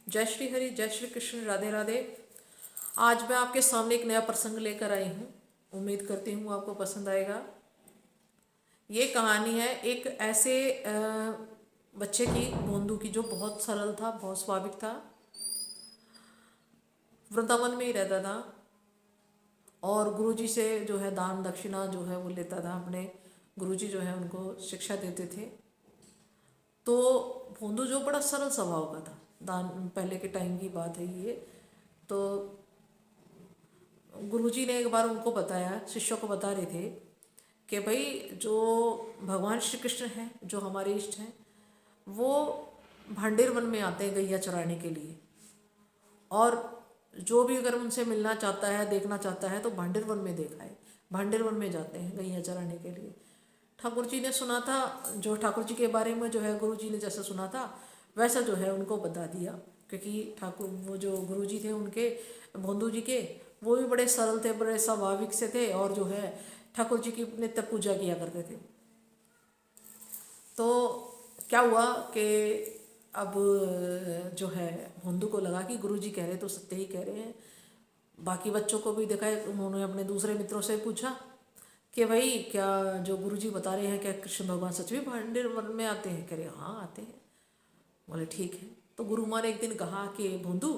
जय श्री हरि, जय श्री कृष्ण, राधे राधे। आज मैं आपके सामने एक नया प्रसंग लेकर आई हूँ। उम्मीद करती हूँ आपको पसंद आएगा। ये कहानी है एक ऐसे बच्चे की, भोंदू की, जो बहुत सरल था, बहुत स्वाभाविक था, वृंदावन में ही रहता था और गुरुजी से जो है दान दक्षिणा जो है वो लेता था। अपने गुरुजी जो है उनको शिक्षा देते थे। तो भोंदू जो बड़ा सरल स्वभाव का था, दान, पहले के टाइम की बात है ये। तो गुरुजी ने एक बार उनको बताया, शिष्यों को बता रहे थे कि भाई जो भगवान श्री कृष्ण हैं, जो हमारे इष्ट हैं, वो भांडेर वन में आते हैं गैया चराने के लिए। और जो भी अगर उनसे मिलना चाहता है, देखना चाहता है, तो भांडेर वन में देखा है, भांडेर वन में जाते हैं गैया चराने के लिए। ठाकुर जी ने सुना था, जो ठाकुर जी के बारे में जो है गुरु जी ने जैसा सुना था वैसा जो है उनको बता दिया। क्योंकि ठाकुर, वो जो गुरु जी थे उनके, भोंदू जी के, वो भी बड़े सरल थे, बड़े स्वाभाविक से थे और जो है ठाकुर जी की नित्य पूजा किया करते थे। तो क्या हुआ कि अब जो है भोंदू को लगा कि गुरु जी कह रहे तो सत्य ही कह रहे हैं। बाकी बच्चों को भी देखा, उन्होंने अपने दूसरे मित्रों से पूछा कि भाई क्या जो गुरुजी बता रहे हैं, क्या कृष्ण भगवान सच में भांडेर वन में आते हैं? कह रहे हाँ आते हैं। बोले ठीक है। तो गुरु माँ ने एक दिन कहा कि भोंदू,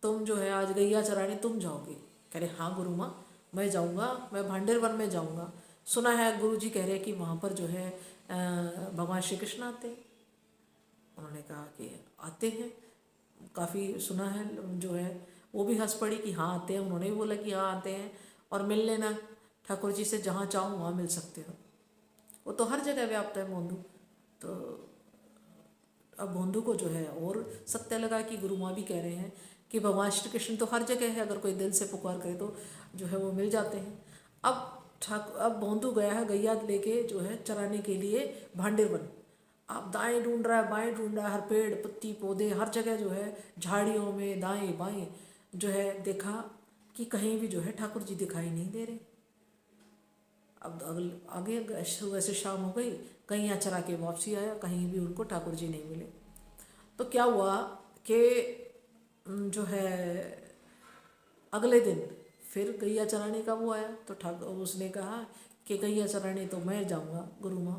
तुम जो है आज गैया चराने तुम जाओगे? कह रहे हाँ गुरु माँ, मैं जाऊँगा, मैं भांडेर वन में जाऊँगा। सुना है गुरु जी कह रहे कि वहाँ पर जो है भगवान श्री कृष्ण आते हैं। उन्होंने कहा कि आते हैं, काफ़ी सुना है। जो है वो भी हंस पड़ी कि हाँ आते हैं। उन्होंने भी बोला कि हाँ आते हैं और मिल लेना ठाकुर जी से, जहाँ चाहो वहाँ मिल सकते हो। वो तो हर जगह व्याप्त है भोंदू। तो अब भोंदू को जो है और सत्य लगा कि गुरु माँ भी कह रहे हैं कि भगवान श्री कृष्ण तो हर जगह है, अगर कोई दिल से पुकार करे तो जो है वो मिल जाते हैं। अब भोंदू गया है गैया लेके जो है चराने के लिए भांडेर वन। अब दाएं ढूंढ रहा है, बाएं ढूंढ रहा है, हर पेड़ पत्ती पौधे हर जगह जो है, झाड़ियों में दाएं बाएं जो है देखा कि कहीं भी जो है ठाकुर जी दिखाई नहीं दे रहे। अब आगे सुबह से शाम हो गई, कहीं यहाँ चरा के वापसी आया, कहीं भी उनको ठाकुर जी नहीं मिले। तो क्या हुआ कि जो है अगले दिन फिर गैया चराने का वो आया। तो ठाकुर उसने कहा कि गैया चराने तो मैं जाऊँगा गुरु माँ।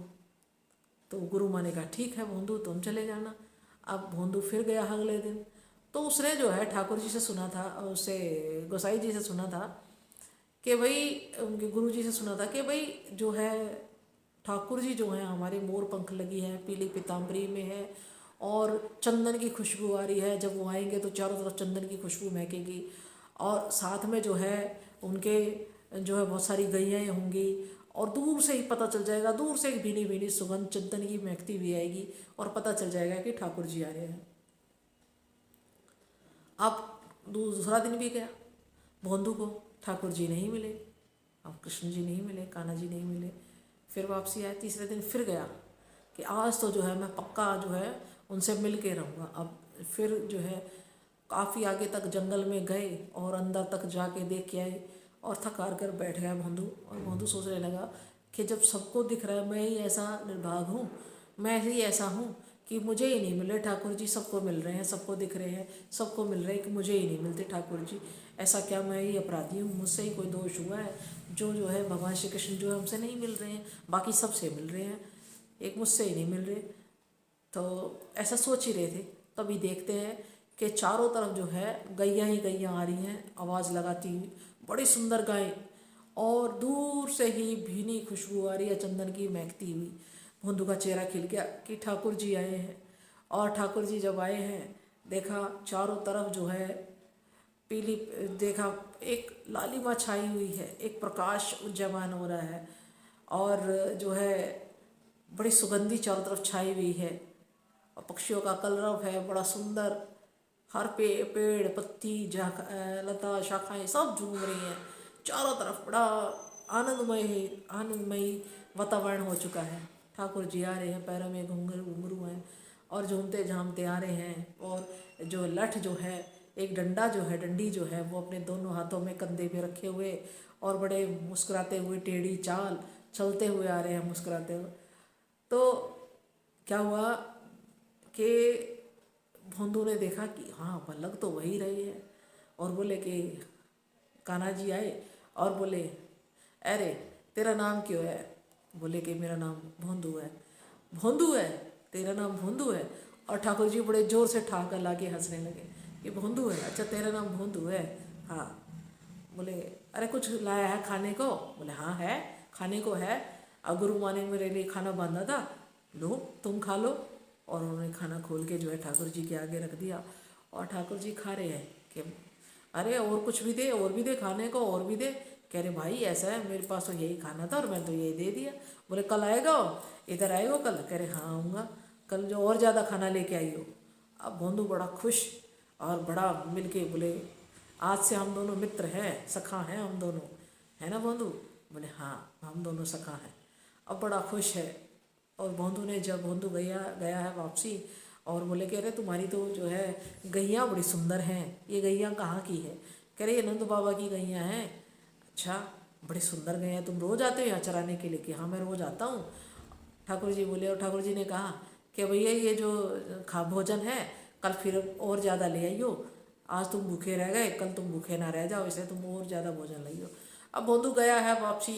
तो गुरु माँ ने कहा ठीक है भोंदू, तुम चले जाना। अब भोंदू फिर गया अगले दिन। तो उसने जो है ठाकुर जी से सुना था, उससे गोसाई जी से सुना था कि भाई, उनके गुरु जी से सुना था कि भाई जो है ठाकुर जी जो हैं हमारे, मोर पंख लगी है, पीली पीताम्बरी में है और चंदन की खुशबू आ रही है। जब वो आएंगे तो चारों तरफ चंदन की खुशबू महकेगी और साथ में जो है उनके जो है बहुत सारी गैयाएँ होंगी और दूर से ही पता चल जाएगा, दूर से एक भीनी भीनी सुगंध चंदन की महकती भी आएगी और पता चल जाएगा कि ठाकुर जी आ रहे हैं। अब दूसरा दिन भी गया, भोंदू को ठाकुर जी नहीं मिले, अब कृष्ण जी नहीं मिले, कान्हा जी नहीं मिले। फिर वापसी आए, तीसरे दिन फिर गया कि आज तो जो है मैं पक्का जो है उनसे मिल के रहूँगा। अब फिर जो है काफ़ी आगे तक जंगल में गए और अंदर तक जाके देख के आए और थक हार कर बैठ गया भोंदू। और भोंदू सोचने लगा कि जब सबको दिख रहा है, मैं ही ऐसा निर्भाग हूँ, मैं ही ऐसा हूँ कि मुझे ही नहीं मिले ठाकुर जी। सबको मिल रहे हैं, सबको दिख रहे हैं, सबको मिल रहे हैं कि मुझे ही नहीं मिलते ठाकुर जी। ऐसा क्या मैं ही अपराधी हूँ, मुझसे ही कोई दोष हुआ है जो है भगवान श्री कृष्ण जो है हमसे नहीं मिल रहे हैं, बाकी सबसे मिल रहे हैं, एक मुझसे ही नहीं मिल रहे। तो ऐसा सोच ही रहे थे, तभी देखते हैं कि चारों तरफ जो है गैया ही गैया आ रही हैं आवाज़ लगाती हुई, बड़ी सुंदर गाय, और दूर से ही भीनी खुशबू आ रही है चंदन की महकती हुई। भोंदू का चेहरा खिल गया कि ठाकुर जी आए हैं। और ठाकुर जी जब आए हैं, देखा चारों तरफ जो है पीली, देखा एक लालिमा छाई हुई है, एक प्रकाश उज्जयमान हो रहा है और जो है बड़ी सुगंधी चारों तरफ छाई हुई है और पक्षियों का कलरव है बड़ा सुंदर। हर पेड़ पत्ती लता शाखाएं सब झूम रही हैं चारों तरफ, बड़ा आनंदमय है, आनंदमयी वातावरण हो चुका है। ठाकुर जी आ रहे हैं, पैरों में घुंघरू घुंघरू हैं और झूमते झामते आ रहे हैं। और जो लठ जो है, एक डंडा जो है, डंडी जो है, वो अपने दोनों हाथों में कंधे पे रखे हुए और बड़े मुस्कुराते हुए टेढ़ी चाल चलते हुए आ रहे हैं, मुस्कुराते हुए। तो क्या हुआ कि भोंदू ने देखा कि हाँ लग तो वही रही है, और बोले कि कान्हा जी आए और बोले अरे तेरा नाम क्यों है? बोले कि मेरा नाम भोंदू है। भोंदू है? तेरा नाम भोंदू है? और ठाकुर जी बड़े जोर से ठहाका ला के हंसने लगे कि भोंदू है? अच्छा तेरा नाम भोंदू है? हाँ। बोले अरे कुछ लाया है खाने को? बोले हाँ है, खाने को है। और गुरु माँ ने मेरे लिए खाना बांधा था, लो तुम खा लो। और उन्होंने खाना खोल के जो है ठाकुर जी के आगे रख दिया, और ठाकुर जी खा रहे हैं कि अरे और कुछ भी दे, और भी दे खाने को, और भी दे। कह रहे भाई ऐसा है, मेरे पास तो यही खाना था और मैं तो यही दे दिया। बोले कल आएगा, इधर आएगा कल? कह रहे हाँ आऊँगा, कल जो और ज़्यादा खाना लेके आई हो। अब भोंदू बड़ा खुश और बड़ा मिलके बोले आज से हम दोनों मित्र हैं, सखा हैं हम दोनों, है ना भोंदू? बोले हाँ हम दोनों सखा हैं। अब बड़ा खुश है। और भोंदू ने जब भोंदू गया गया है वापसी, और बोले कह रहे तुम्हारी तो जो है गैयाँ बड़ी सुंदर हैं, ये गैयाँ कहाँ की है? कह रहे ये नंद बाबा की गैयाँ हैं। अच्छा बड़ी सुंदर गैयाँ, तुम रोज़ आते हो यहाँ चराने के लिए? कि हाँ मैं रोज़ आता हूँ। ठाकुर जी बोले, और ठाकुर जी ने कहा कि भैया ये जो खा भोजन है कल फिर और ज़्यादा ले आइयो, आज तुम भूखे रह गए, कल तुम भूखे ना रह जाओ, इसलिए तुम और ज़्यादा भोजन लाइयो। अब भोंदू गया है वापसी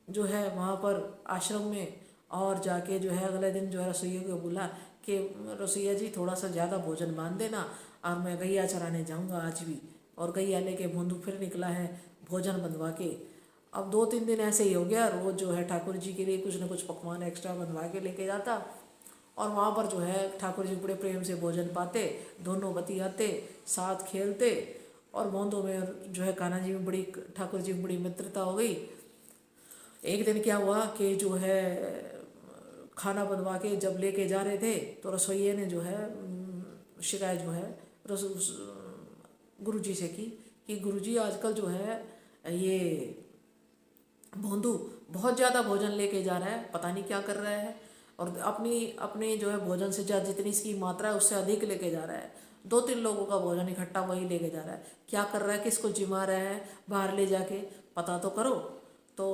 जो है वहाँ पर आश्रम में, और जाके जो है अगले दिन जो है रसोइया को बोला कि रसोइया जी थोड़ा सा ज़्यादा भोजन बांध देना, और मैं गैया चराने जाऊँगा आज भी। और गैया लेके भोंदू फिर निकला है भोजन बनवा के। अब 2-3 दिन ऐसे ही हो गया, रोज़ जो है ठाकुर जी के लिए कुछ न कुछ पकवान एक्स्ट्रा बनवा के लेके जाता, और वहाँ पर जो है ठाकुर जी बड़े प्रेम से भोजन पाते, दोनों बतियाते, साथ खेलते। और भोंदू में जो है कान्हा जी में बड़ी, ठाकुर जी में बड़ी मित्रता हो गई। एक दिन क्या हुआ कि जो है खाना बनवा के जब लेके जा रहे थे, तो रसोइये ने जो है शिकायत जो है गुरु जी से की कि गुरु जी आजकल जो है ये भोंदू बहुत ज़्यादा भोजन लेके जा रहा है, पता नहीं क्या कर रहा है, और अपनी जो है भोजन से ज़्यादा जितनी इसकी मात्रा है उससे अधिक लेके जा रहा है। 2-3 लोगों का भोजन इकट्ठा वही लेके जा रहा है। क्या कर रहा है, किसको जिमा रहा है बाहर ले जाके, पता तो करो। तो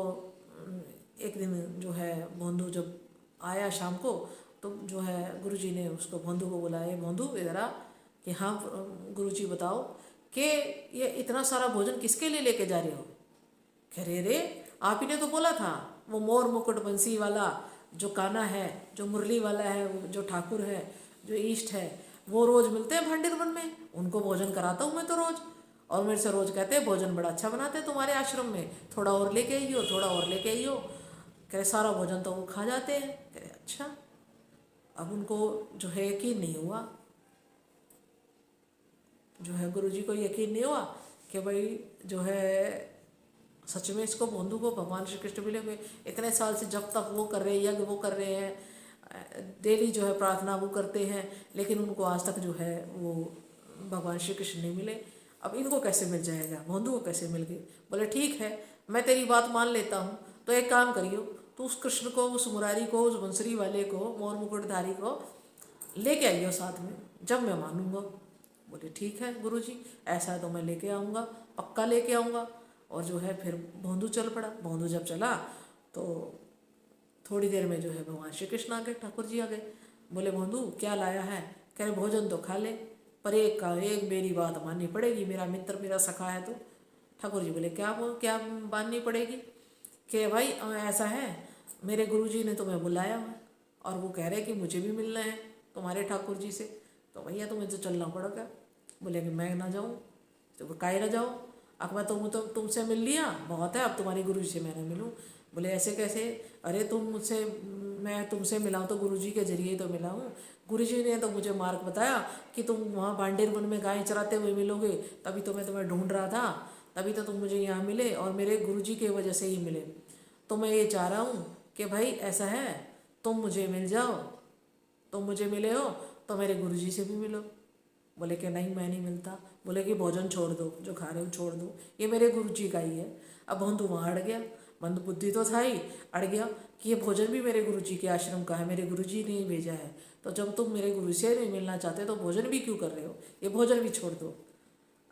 एक दिन जो है भोंदू जब आया शाम को, तो जो है गुरुजी ने उसको भोंदू को बुलाया, भोंदू इधर आ। कि हाँ गुरुजी बताओ कि ये इतना सारा भोजन किसके लिए लेके जा रहे हो? कह रहे रे आप ही ने तो बोला था वो मोर मुकुट बंसी वाला जो कान्हा है, जो मुरली वाला है, जो ठाकुर है, जो ईष्ट है, वो रोज़ मिलते हैं भांडेर वन में, उनको भोजन कराता हूँ मैं तो रोज़। और मेरे से रोज़ कहते हैं भोजन बड़ा अच्छा बनाते हैं तुम्हारे आश्रम में, थोड़ा और लेके आइयो, थोड़ा और लेके आइयो। कह रहे सारा भोजन तो वो खा जाते हैं। कह रहे अच्छा। अब उनको जो है यकीन नहीं हुआ, जो है गुरुजी को यकीन नहीं हुआ कि भाई जो है सच में इसको भोंदू को भगवान श्री कृष्ण मिले हुए। इतने साल से जब तक वो कर रहे हैं, यज्ञ वो कर रहे हैं, डेली जो है प्रार्थना वो करते हैं, लेकिन उनको आज तक जो है वो भगवान श्री कृष्ण नहीं मिले। अब इनको कैसे मिल जाएगा, भोंदू को कैसे मिल गए? बोले ठीक है मैं तेरी बात मान लेता हूँ, तो एक काम करियो, तो उस कृष्ण को, उस मुरारी को, उस बंसरी वाले को, मोर मुकुटधारी को लेके आइयो साथ में, जब मैं मानूंगा। बोले ठीक है गुरुजी, ऐसा है तो मैं लेके आऊँगा, पक्का लेके आऊँगा। और जो है फिर भोंदू चल पड़ा। भोंदू जब चला तो थोड़ी देर में जो है भगवान श्री कृष्ण आ गए, ठाकुर जी आ गए। बोले भोंदू क्या लाया है? कह रहे भोजन तो खा ले, पर एक मेरी बात माननी पड़ेगी, मेरा मित्र मेरा सखा है तो। ठाकुर जी बोले क्या माननी पड़ेगी? कि भाई ऐसा है, मेरे गुरुजी ने तुम्हें बुलाया हुआ है और वो कह रहे कि मुझे भी मिलना है तुम्हारे ठाकुर जी से, तो भैया तुम्हें तो चलना पड़ेगा। बोले कि मैं ना जाऊँ? तो काहे ना जाओ, अब मैं तुमसे मिल लिया बहुत है, अब तुम्हारे गुरुजी से मैं ना मिलूँ। बोले ऐसे कैसे? अरे मैं तुमसे मिला हूँ तो गुरुजी के जरिए तो मिला हूँ। गुरुजी ने तो मुझे मार्ग बताया कि तुम वहाँ बांडेर वन में गाय चराते हुए मिलोगे, तभी तो मैं तुम्हें ढूंढ रहा था, तभी तो तुम मुझे यहाँ मिले और मेरे गुरुजी की वजह से ही मिले। तो मैं ये चाह रहा हूँ कि भाई ऐसा है, तुम मुझे मिल जाओ, तुम मुझे मिले हो तो मेरे गुरुजी से भी मिलो। बोले कि नहीं मैं नहीं मिलता। बोले कि भोजन छोड़ दो, जो खा रहे हो छोड़ दो, ये मेरे गुरुजी का ही है। अब भोंदू वहाँ अड़ गया, मंद बुद्धि तो था ही, अड़ गया कि ये भोजन भी मेरे गुरुजी के आश्रम का है, मेरे गुरुजी ने ही भेजा है, तो जब तुम मेरे गुरु से नहीं मिलना चाहते तो भोजन भी क्यों कर रहे हो, ये भोजन भी छोड़ दो।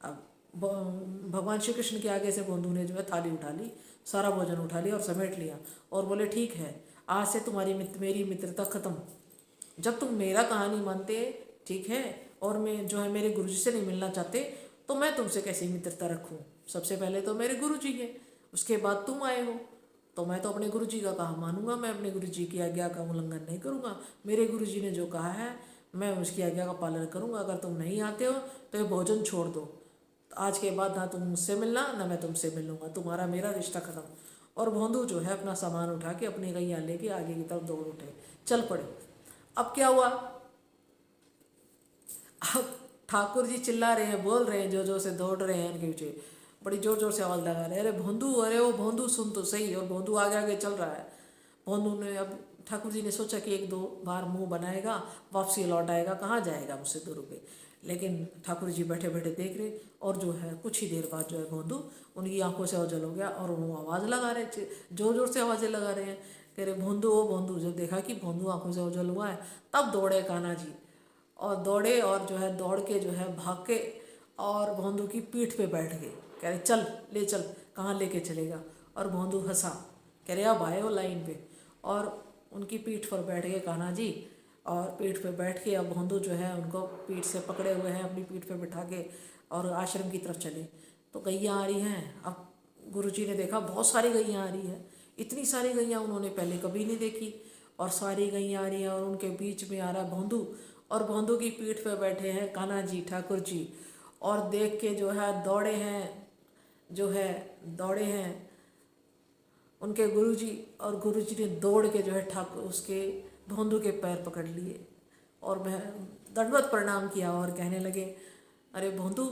अब भगवान श्री कृष्ण के आगे से भोंदू ने जो है थाली उठा ली, सारा भोजन उठा लिया और समेट लिया, और बोले ठीक है आज से मेरी मित्रता खत्म। जब तुम मेरा कहानी मानते ठीक है, और मैं जो है मेरे गुरुजी से नहीं मिलना चाहते, तो मैं तुमसे कैसी मित्रता रखूं? सबसे पहले तो मेरे गुरुजी हैं, उसके बाद तुम आए हो, तो मैं तो अपने गुरुजी का कहा मानूंगा, मैं अपने गुरुजी की आज्ञा का उल्लंघन नहीं करूंगा। मेरे गुरुजी ने जो कहा है मैं उसकी आज्ञा का पालन करूंगा। अगर तुम नहीं आते हो तो ये भोजन छोड़ दो, आज के बाद ना तुम मुझसे मिलना ना मैं तुमसे मिलूंगा, तुम्हारा मेरा रिश्ता खत्म। और भोंदू जो है अपना सामान उठा के अपनी गैया लेके आगे की तरफ दौड़ उठे, चल पड़े। अब क्या हुआ, अब ठाकुर जी चिल्ला रहे हैं, बोल रहे हैं, जो जो से दौड़ रहे हैं इनके पीछे, बड़ी जोर जोर से आवाज़ लगा रहे हैं, अरे भोंदू, अरे वो भोंदू सुन तो सही। और भोंदू आगे आगे चल रहा है। भोंदू ने, अब ठाकुर जी ने सोचा कि एक दो बार मुंह बनाएगा, वापसी लौट आएगा, कहाँ जाएगा मुझसे 2 रुपये। लेकिन ठाकुर जी बैठे बैठे देख रहे, और जो है कुछ ही देर बाद जो है भोंदू उनकी आंखों से ओझल हो गया, और वो आवाज़ लगा रहे, जोर जोर से आवाज़ें लगा रहे हैं, कह रहे भोंदू ओ भोंदू। जब देखा कि भोंदू आंखों से ओझल हुआ है, तब दौड़े कान्हा जी, और दौड़े, और जो है दौड़ के जो है भाग के और भोंदू की पीठ पे बैठ गए। कह रहे चल, ले चल, कहाँ लेके चलेगा। और भोंदू हंसा, कह रहे अब आए हो लाइन पे। और उनकी पीठ पर बैठ गए कान्हा जी, और पीठ पे बैठ के अब भोंदू जो है उनको पीठ से पकड़े हुए हैं, अपनी पीठ पे बिठा के और आश्रम की तरफ चले। तो गैया आ रही हैं। अब गुरुजी ने देखा बहुत सारी गैया आ रही है, इतनी सारी गैया उन्होंने पहले कभी नहीं देखी, और सारी गैया आ रही हैं, और उनके बीच में आ रहा है भोंदू, और भोंदू की पीठ पे बैठे हैं कान्हा जी, ठाकुर जी। और देख के जो है दौड़े हैं, जो है दौड़े हैं उनके गुरुजी, और गुरुजी ने दौड़ के जो है ठाकुर उसके भोंदू के पैर पकड़ लिए, और वह दंडवत प्रणाम किया, और कहने लगे, अरे भोंदू,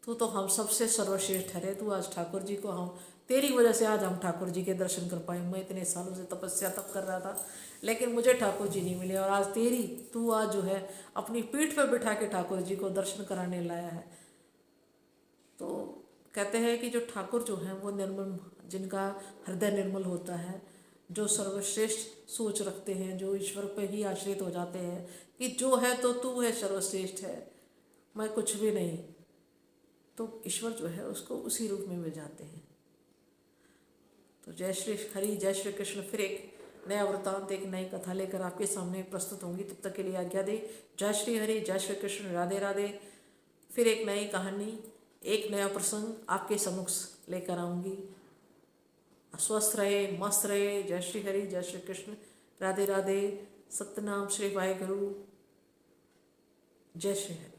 तू तो हम सबसे सर्वश्रेष्ठ है रे, तू आज ठाकुर जी को, हम तेरी वजह से आज हम ठाकुर जी के दर्शन कर पाए। मैं इतने सालों से तपस्या तप कर रहा था, लेकिन मुझे ठाकुर जी नहीं मिले, और आज तू आज जो है अपनी पीठ पर बिठा के ठाकुर जी को दर्शन कराने लाया है। तो कहते हैं कि जो ठाकुर जो हैं वो निर्मल, जिनका हृदय निर्मल होता है, जो सर्वश्रेष्ठ सोच रखते हैं, जो ईश्वर पे ही आश्रित हो जाते हैं कि जो है तो तू है, सर्वश्रेष्ठ है, मैं कुछ भी नहीं, तो ईश्वर जो है उसको उसी रूप में मिल जाते हैं। तो जय श्री हरि, जय श्री कृष्ण। फिर एक नया वृत्तांत, एक नई कथा लेकर आपके सामने प्रस्तुत होंगी, तब तक के लिए आज्ञा दे। जय श्री हरि, जय श्री कृष्ण, राधे राधे। फिर एक नई कहानी, एक नया प्रसंग आपके सम्मुख लेकर आऊँगी। स्वस्थ रहे, मस्त रहे। जय श्री हरि, जय श्री कृष्ण, राधे राधे। सतनाम श्री वाहेगुरु। जय श्री हरि।